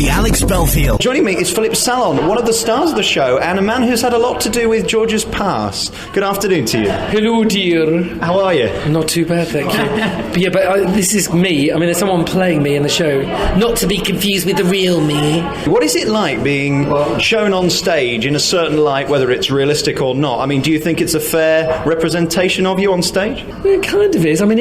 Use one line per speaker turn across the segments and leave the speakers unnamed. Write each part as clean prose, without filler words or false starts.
The Alex Belfield.
Joining me is Philip Salon, one of the stars of the show, and a man who's had a lot to do with George's past. Good afternoon to you.
Hello, dear.
How are you?
Not too bad, thank you. But this is me. I mean, there's someone playing me in the show. Not to be confused with the real me.
What is it like being shown on stage in a certain light, whether it's realistic or not? I mean, do you think it's a fair representation of you on stage?
It kind of is. I mean,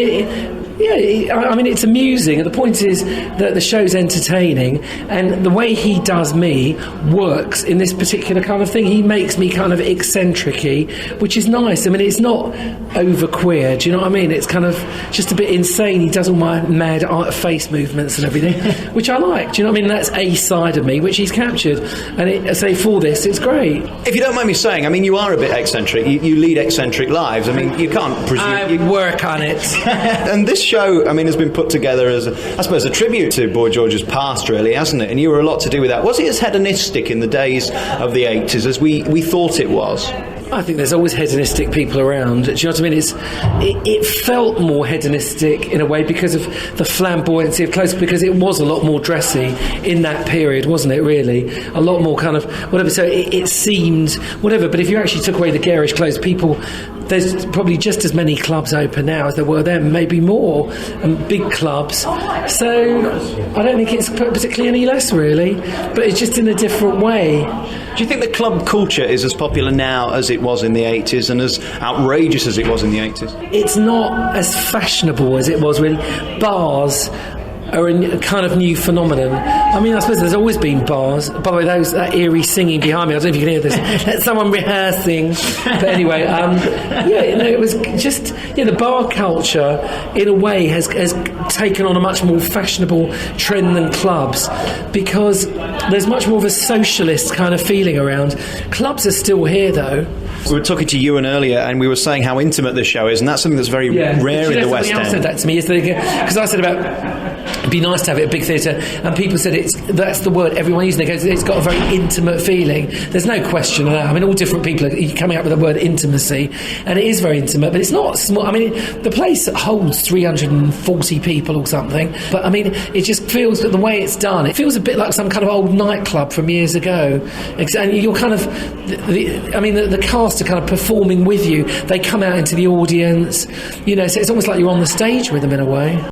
it's amusing. And the point is that the show's entertaining, and the way he does me works in this particular kind of thing. He makes me kind of eccentric-y, which is nice. I mean, it's not over queer, do you know what I mean? It's kind of just a bit insane. He does all my mad face movements and everything, which I like. Do you know what I mean? That's a side of me which he's captured, and I say for this, it's great.
If you don't mind me saying, I mean, you are a bit eccentric. You lead eccentric lives. I mean, you can't presume...
I work on it.
And this show, I mean, has been put together as, I suppose, a tribute to Boy George's past, really, hasn't it? And you were a lot to do with that. Was it as hedonistic in the days of the 80s as we thought it was?
I think there's always hedonistic people around. Do you know what I mean? It felt more hedonistic in a way because of the flamboyancy of clothes, because it was a lot more dressy in that period, wasn't it, really? A lot more kind of whatever. So it seemed whatever. But if you actually took away the garish clothes, there's probably just as many clubs open now as there were then, maybe more, and big clubs. So I don't think it's particularly any less, really, but it's just in a different way.
Do you think the club culture is as popular now as it was in the 80s and as outrageous as it was in the 80s?
It's not as fashionable as it was, really. Bars are a kind of new phenomenon. I mean, I suppose there's always been bars. By the way, that eerie singing behind me, I don't know if you can hear this. That's someone rehearsing. But anyway, it was just, the bar culture, in a way, has taken on a much more fashionable trend than clubs, because there's much more of a socialist kind of feeling around. Clubs are still here, though.
We were talking to Ewan earlier, and we were saying how intimate this show is, and that's something that's very rare in the West End.
Somebody else said that to me yesterday, because I said about... It'd be nice to have it at a big theatre, and people said that's the word everyone uses. They go, it's got a very intimate feeling. There's no question of that. I mean, all different people are coming up with the word intimacy, and it is very intimate, but it's not small. I mean, the place holds 340 people or something, but I mean, it just feels that the way it's done, it feels a bit like some kind of old nightclub from years ago. And you're kind of, the cast are kind of performing with you. They come out into the audience, so it's almost like you're on the stage with them in a way.